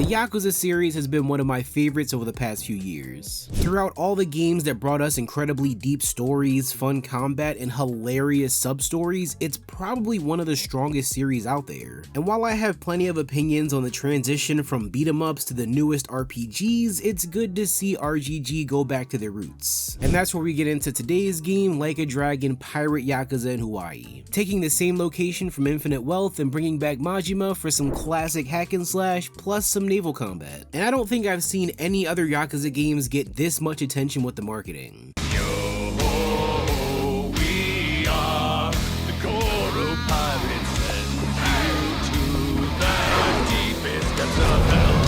Yakuza series has been one of my favorites over the past few years. Throughout all the games that brought us incredibly deep stories, fun combat, and hilarious sub-stories, it's probably one of the strongest series out there. And while I have plenty of opinions on the transition from beat-em-ups to the newest RPGs, it's good to see RGG go back to their roots. And that's where we get into today's game, Like a Dragon Pirate Yakuza in Hawaii. Taking the same location from Infinite Wealth and bringing back Majima for some classic hack and slash plus some naval combat. And I don't think I've seen any other Yakuza games get this much attention with the marketing.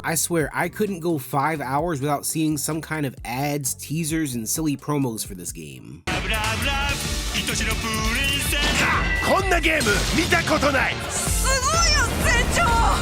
I swear, I couldn't go 5 hours without seeing some kind of ads, teasers, and silly promos for this game.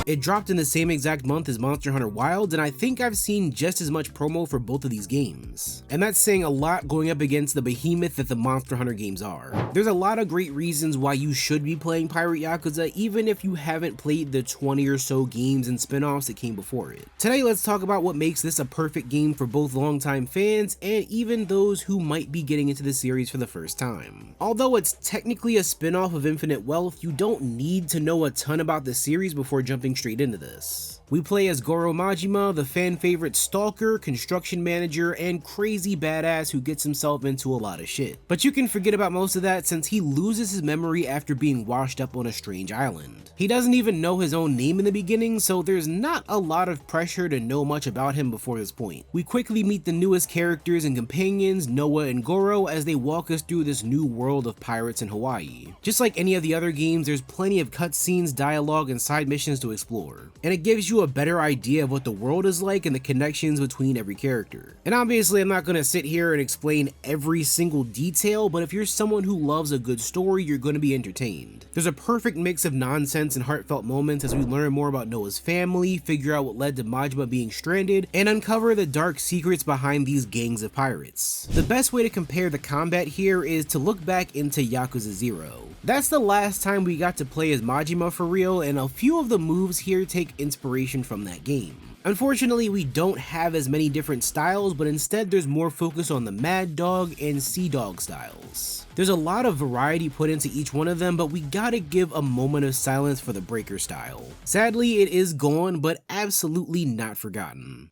It dropped in the same exact month as Monster Hunter Wilds, and I think I've seen just as much promo for both of these games. And that's saying a lot going up against the behemoth that the Monster Hunter games are. There's a lot of great reasons why you should be playing Pirate Yakuza even if you haven't played the 20 or so games and spin-offs that came before it. Today let's talk about what makes this a perfect game for both longtime fans and even those who might be getting into the series for the first time. Although it's technically a spin-off of Infinite Wealth, you don't need to know a ton about the series before jumping straight into this. We play as Goro Majima, the fan favorite stalker, construction manager, and crazy badass who gets himself into a lot of shit. But you can forget about most of that since he loses his memory after being washed up on a strange island. He doesn't even know his own name in the beginning, so there's not a lot of pressure to know much about him before this point. We quickly meet the newest characters and companions, Noah and Goro, as they walk us through this new world of pirates in Hawaii. Just like any of the other games, there's plenty of cutscenes, dialogue, and side missions to explore. And it gives you a better idea of what the world is like and the connections between every character. And obviously I'm not going to sit here and explain every single detail, but if you're someone who loves a good story, you're going to be entertained. There's a perfect mix of nonsense and heartfelt moments as we learn more about Noah's family, figure out what led to Majima being stranded, and uncover the dark secrets behind these gangs of pirates. The best way to compare the combat here is to look back into Yakuza 0. That's the last time we got to play as Majima for real, and a few of the moves here take inspiration from that game. Unfortunately, we don't have as many different styles, but instead there's more focus on the Mad Dog and Sea Dog styles. There's a lot of variety put into each one of them, but we gotta give a moment of silence for the Breaker style. Sadly, it is gone, but absolutely not forgotten.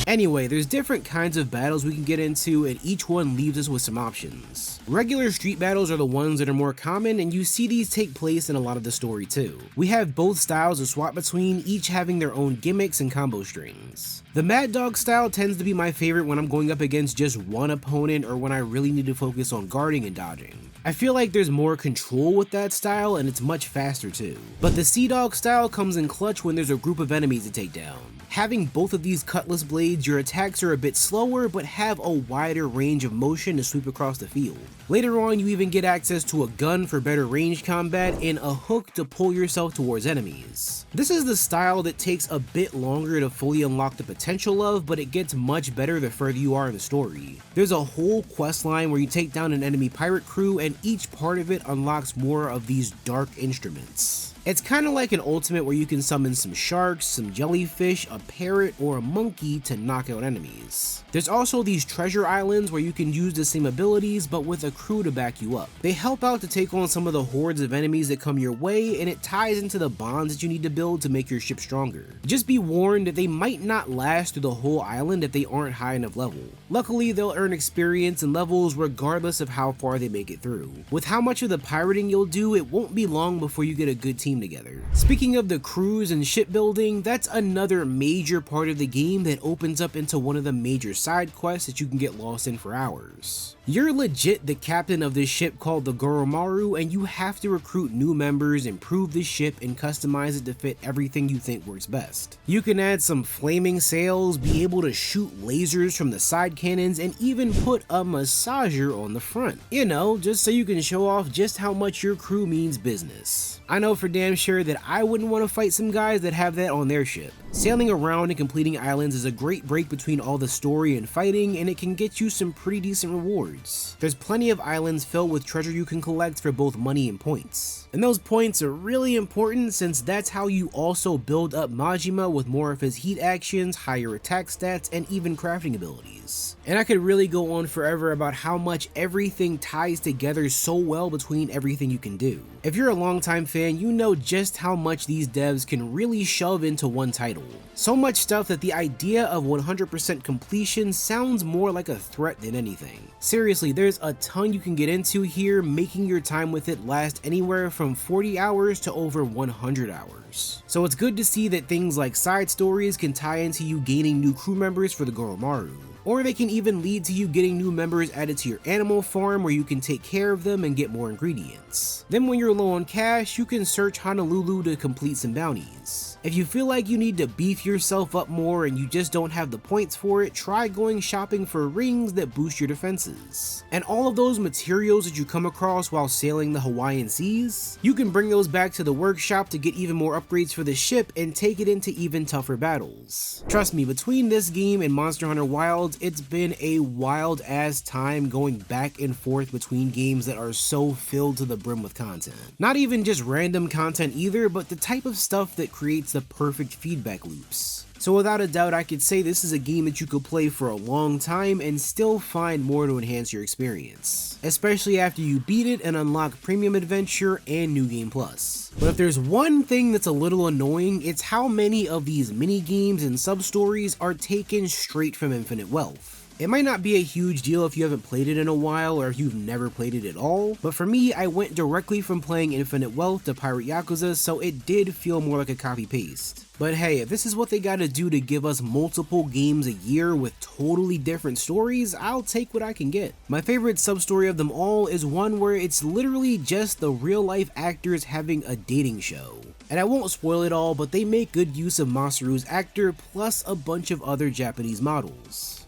Anyway, there's different kinds of battles we can get into, and each one leaves us with some options. Regular street battles are the ones that are more common, and you see these take place in a lot of the story too. We have both styles to swap between, each having their own gimmicks and combo strings. The Mad Dog style tends to be my favorite when I'm going up against just one opponent or when I really need to focus on guarding and dodging. I feel like there's more control with that style and it's much faster too. But the Sea Dog style comes in clutch when there's a group of enemies to take down. Having both of these cutlass blades, your attacks are a bit slower but have a wider range of motion to sweep across the field. Later on, you even get access to a gun for better range combat and a hook to pull yourself towards enemies. This is the style that takes a bit longer to fully unlock the potential of, but it gets much better the further you are in the story. There's a whole quest line where you take down an enemy pirate crew, and each part of it unlocks more of these dark instruments. It's kind of like an ultimate where you can summon some sharks, some jellyfish, a parrot, or a monkey to knock out enemies. There's also these treasure islands where you can use the same abilities but with a crew to back you up. They help out to take on some of the hordes of enemies that come your way, and it ties into the bonds that you need to build to make your ship stronger. Just be warned that they might not last through the whole island if they aren't high enough level. Luckily, they'll earn experience and levels regardless of how far they make it through. With how much of the pirating you'll do, it won't be long before you get a good team together. Speaking of the crews and shipbuilding, that's another major part of the game that opens up into one of the major side quests that you can get lost in for hours. You're legit the captain of this ship called the Goromaru, and you have to recruit new members, improve the ship, and customize it to fit everything you think works best. You can add some flaming sails, be able to shoot lasers from the side cannons, and even put a massager on the front. You know, just so you can show off just how much your crew means business. I know for damn damn sure that I wouldn't want to fight some guys that have that on their ship. Sailing around and completing islands is a great break between all the story and fighting, and it can get you some pretty decent rewards. There's plenty of islands filled with treasure you can collect for both money and points. And those points are really important since that's how you also build up Majima with more of his heat actions, higher attack stats, and even crafting abilities. And I could really go on forever about how much everything ties together so well between everything you can do. If you're a longtime fan, you know just how much these devs can really shove into one title. So much stuff that the idea of 100% completion sounds more like a threat than anything. Seriously, there's a ton you can get into here, making your time with it last anywhere from 40 hours to over 100 hours. So it's good to see that things like side stories can tie into you gaining new crew members for the Goromaru. Or they can even lead to you getting new members added to your animal farm where you can take care of them and get more ingredients. Then when you're low on cash, you can search Honolulu to complete some bounties. If you feel like you need to beef yourself up more and you just don't have the points for it, try going shopping for rings that boost your defenses. And all of those materials that you come across while sailing the Hawaiian seas, you can bring those back to the workshop to get even more upgrades for the ship and take it into even tougher battles. Trust me, between this game and Monster Hunter Wilds, it's been a wild ass time going back and forth between games that are so filled to the brim with content. Not even just random content either, but the type of stuff that creates the perfect feedback loops. So without a doubt, I could say this is a game that you could play for a long time and still find more to enhance your experience, especially after you beat it and unlock Premium Adventure and New Game Plus. But if there's one thing that's a little annoying, it's how many of these mini games and sub-stories are taken straight from Infinite Wealth. It might not be a huge deal if you haven't played it in a while or if you've never played it at all, but for me, I went directly from playing Infinite Wealth to Pirate Yakuza, so it did feel more like a copy-paste. But hey, if this is what they gotta do to give us multiple games a year with totally different stories, I'll take what I can get. My favorite sub-story of them all is one where it's literally just the real-life actors having a dating show. And I won't spoil it all, but they make good use of Masaru's actor plus a bunch of other Japanese models.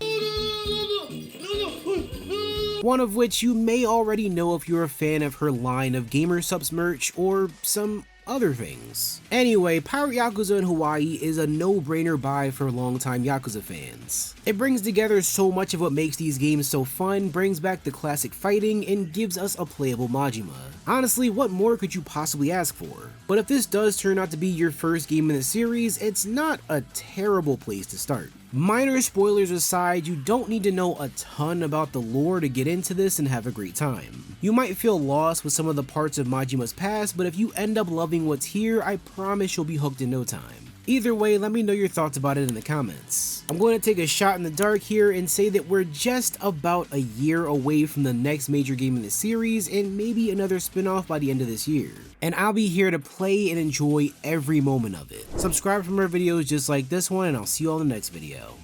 One of which you may already know if you're a fan of her line of Gamer Subs merch or some other things. Anyway, Pirate Yakuza in Hawaii is a no-brainer buy for longtime Yakuza fans. It brings together so much of what makes these games so fun, brings back the classic fighting, and gives us a playable Majima. Honestly, what more could you possibly ask for? But if this does turn out to be your first game in the series, it's not a terrible place to start. Minor spoilers aside, you don't need to know a ton about the lore to get into this and have a great time. You might feel lost with some of the parts of Majima's past, but if you end up loving what's here, I promise you'll be hooked in no time. Either way, let me know your thoughts about it in the comments. I'm going to take a shot in the dark here and say that we're just about a year away from the next major game in the series and maybe another spin-off by the end of this year. And I'll be here to play and enjoy every moment of it. Subscribe for more videos just like this one, and I'll see you all in the next video.